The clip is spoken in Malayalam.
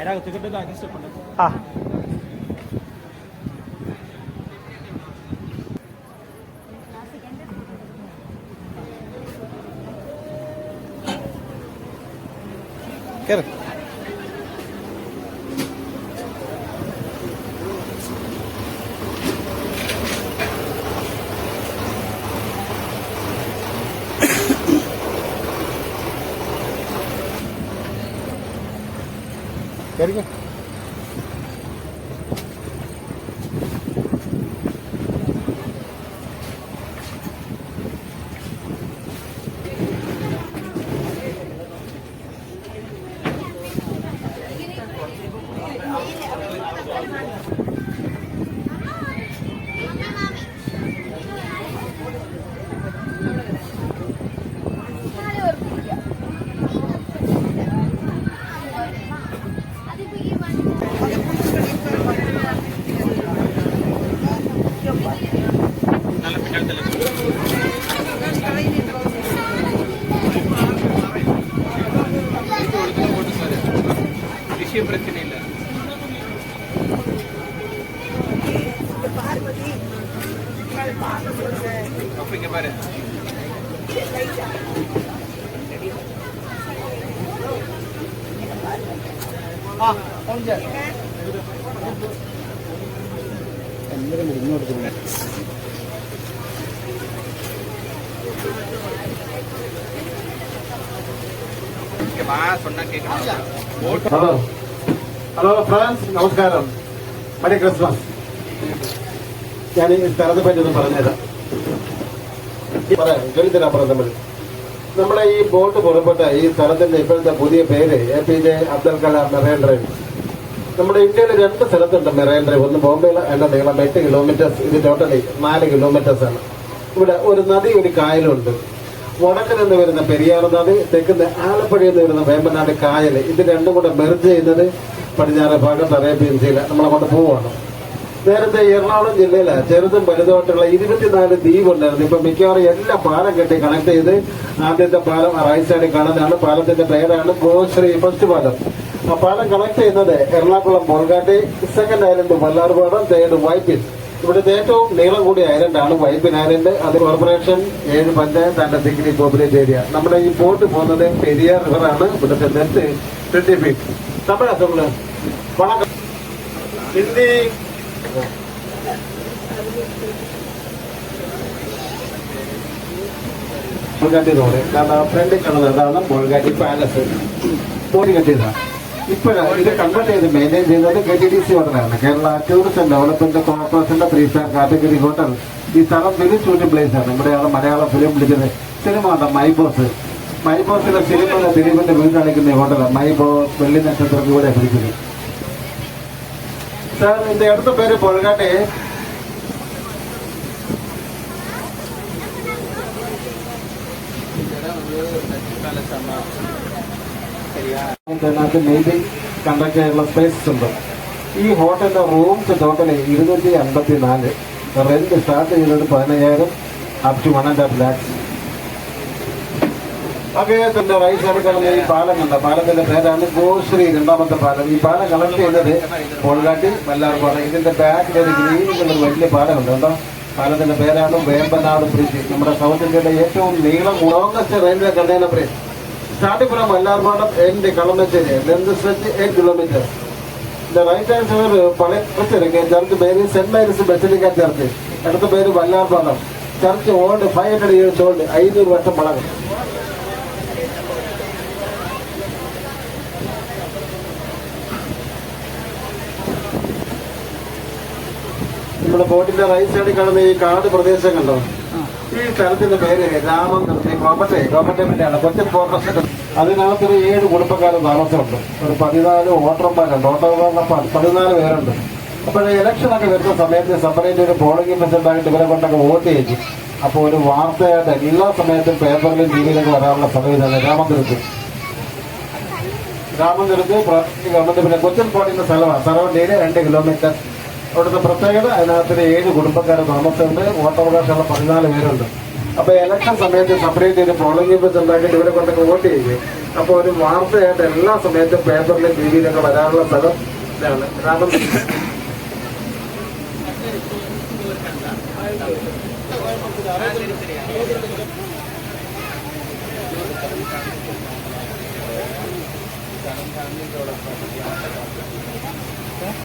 ആ കേറ്. കേറിക്കോ. விஷயம் பிரச்சனை இல்லை. அப்படிங்க பாரு. ഹലോ ഹലോ ഫ്രണ്ട്സ്, നമസ്കാരം. മരി ക്രിസ്മസ്. ഞാൻ ഈ സ്ഥലത്തെ പറ്റി ഒന്ന് പറഞ്ഞുതരാം. നമ്മുടെ ഈ ബോട്ട് പുറപ്പെട്ട ഈ സ്ഥലത്തിന്റെ ഇപ്പോഴത്തെ പുതിയ പേര് APJ Abdul Kalam marine drive. നമ്മുടെ ഇന്ത്യയിൽ 2 സ്ഥലത്തുണ്ട് മെറൈൻ ഡ്രൈവ്. ഒന്ന് ബോംബെയിലെ എന്റെ നീളം 8 കിലോമീറ്റേഴ്സ്, ഇത് ടോട്ടലി 4 കിലോമീറ്റേഴ്സ് ആണ്. ഇവിടെ ഒരു നദി, ഒരു കായലുണ്ട്. വടക്കിൽ നിന്ന് വരുന്ന പെരിയാർ നദി, തെക്കുന്ന ആലപ്പുഴയിൽ നിന്ന് വരുന്ന വേമ്പനാട് കായൽ, ഇത് രണ്ടും കൂടെ മെർജ് ചെയ്യുന്നത് പടിഞ്ഞാറ് ഭാഗത്ത് അറേബ്യൻ സീല നമ്മളെ കൊണ്ട് പോവാണ്. നേരത്തെ എറണാകുളം ജില്ലയിലെ ചെറുതും വലുതുമായിട്ടുള്ള 24 ദ്വീപ് ഉണ്ടായിരുന്നു. ഇപ്പൊ മിക്കവാറും എല്ലാ പാലം കെട്ടി കണക്ട് ചെയ്ത് ആദ്യത്തെ പാലം റൈറ്റ് സൈഡിൽ കാണുന്നതാണ്. പാലത്തിന്റെ പേരാണ് ഗോശ്രീ ഫസ്റ്റ് പാലം. ആ പാലം കണക്ട് ചെയ്യുന്നത് Ernakulam Bolgatty, second island Vallarpadam, third Vypin. ഇവിടുത്തെ ഏറ്റവും നീളം കൂടിയ ഐലൻഡാണ് വൈപ്പിൻ ഐലൻഡ്. അത് corporation 7 panchayat and Signi populate area. നമ്മുടെ ഈ ബോട്ട് പോകുന്നത് പെരിയാർ റിവറാണ്. ഇവിടുത്തെ ലെങ്ത് 20 ഫീറ്റ്. നമ്മുടെ അസംബ്ലി വണക്കം ഹിന്ദി ബോൾഗാട്ടി റോഡ്. കാരണം ഫ്രണ്ടിൽ കാണുന്നത് അതാണ് ബോൾഗാട്ടി പാലസ്. ബോഡി കെട്ടിയതാണ്. ഇപ്പോഴാണ് ഇത് കൺവേർട്ട് ചെയ്ത് മെയിൻറ്റെയിൻ ചെയ്യുന്നത് KTDC ഹോട്ടലാണ്. കേരള ടൂറിസം ഡെവലപ്മെന്റ് കോർപ്പറേഷന്റെ 3 സ്റ്റാർ കാറ്റഗറി ഹോട്ടൽ. ഈ സ്ഥലം വെരി ഷൂട്ടിംഗ് പ്ലേസ് ആണ്. ഇവിടെയാണ് മലയാളം ഫിലിം വിളിച്ചത്. സിനിമ ഉണ്ട് മൈബോസ്. മൈബോസിലെ സിനിമ ദിലീപിന്റെ വീട് കാണിക്കുന്ന ഹോട്ടലാണ് മൈബോസ്. വെള്ളി നക്ഷത്രത്തിൽ കൂടെ പിടിച്ചത്. സാർ, ഇതിന്റെ അടുത്ത പേര് ബോൾഗാട്ടി. മെയിൻലി കണ്ടക്ട് ചെയ്യാനുള്ള സ്പേസസ് ഉണ്ട്. ഈ ഹോട്ടലിന്റെ റൂംസ് ടോട്ടലി 254. റെന്റ് സ്റ്റാർട്ട് ചെയ്തത് 15,000 അപ് ടു 1.5 lakhs. അദ്ദേഹത്തിന്റെ റൈറ്റ് സൈഡിൽ കിടന്ന ഈ പാലം കണ്ട പാലത്തിന്റെ പേരാണ് ഗോശ്രീ, 2ാമത്തെ പാലം. ഈ പാലം കണക്ട് ചെയ്യുന്നത് ബോൾഗാട്ടി വല്ലാർപാടം. ഇതിന്റെ ബാക്കിൽ ഒരു ഗ്രീൻ കളർ വലിയ പാലമുണ്ട് കേട്ടോ. പാലത്തിന്റെ പേരാണ് വേമ്പനാട് ബ്രിഡ്ജ്. നമ്മുടെ സൗത്ത് ഇന്ത്യയുടെ ഏറ്റവും നീളം longest railway container bridge. Starting from Vallarpadam end Kalamassery, length stretch 8 kilometre. The right hand side പഴയ ചർച്ച് പേര് സെന്റ് മേരീസ് ബസിലിക്ക ചർച്ച്. അടുത്ത പേര് Vallarpadam church. Old 500 years old, 500 വർഷം പഴക്കം. നമ്മുടെ ബോട്ടിന്റെ റൈറ്റ് സൈഡിൽ കാണുന്ന ഈ കാട് പ്രദേശം കണ്ടോ? ഈ സ്ഥലത്തിന്റെ പേര് രാമൻകൃഷ്ണ ഗവൺമെന്റിന്റെയാണ്. കൊച്ചിൻ കോർപ്പറേഷൻ. അതിനകത്തൊരു 7 കുടുംബക്കാരും താമസമുണ്ട്. ഒരു 14 വോട്ടർമാരുണ്ട്. വോട്ടർമാരുടെ 14 പേരുണ്ട്. അപ്പോൾ ഇലക്ഷനൊക്കെ വരുന്ന സമയത്ത് സെപ്പറേറ്റ് ഒരു പോളിംഗ് പ്രസിഡന്റായിട്ട് ഇവരെ കൊണ്ടൊക്കെ വോട്ട് ചെയ്യിക്കും. അപ്പോൾ ഒരു വാർത്തയായിട്ട് എല്ലാ സമയത്തും പേപ്പറിലും ടിവിയിലൊക്കെ വരാനുള്ള സമയത്താണ് രാമൻകൃഷ്ണ. ഗവൺമെന്റ് പിന്നെ കൊച്ചിൻ പോടിക്കുന്ന സ്ഥലമാണ്. സറൗണ്ടിയിൽ 2 കിലോമീറ്റർ. അവിടുത്തെ പ്രത്യേകത അതിനകത്ത് 7 കുടുംബക്കാർ താമസമുണ്ട്. വോട്ടവകാശമുള്ള 14 പേരുണ്ട്. അപ്പൊ ഇലക്ഷൻ സമയത്ത് സെപ്പറേറ്റ് ചെയ്ത് പോളിംഗ് ബൂത്ത് ഉണ്ടാക്കിയിട്ട് ഇവരെ കൊണ്ടൊക്കെ വോട്ട് ചെയ്യും. അപ്പോൾ ഒരു വാർത്തയായിട്ട് എല്ലാ സമയത്തും പേപ്പറിലും ടി വിയിലൊക്കെ വരാനുള്ള സ്ഥലം ഇതാണ്. കാരണം Family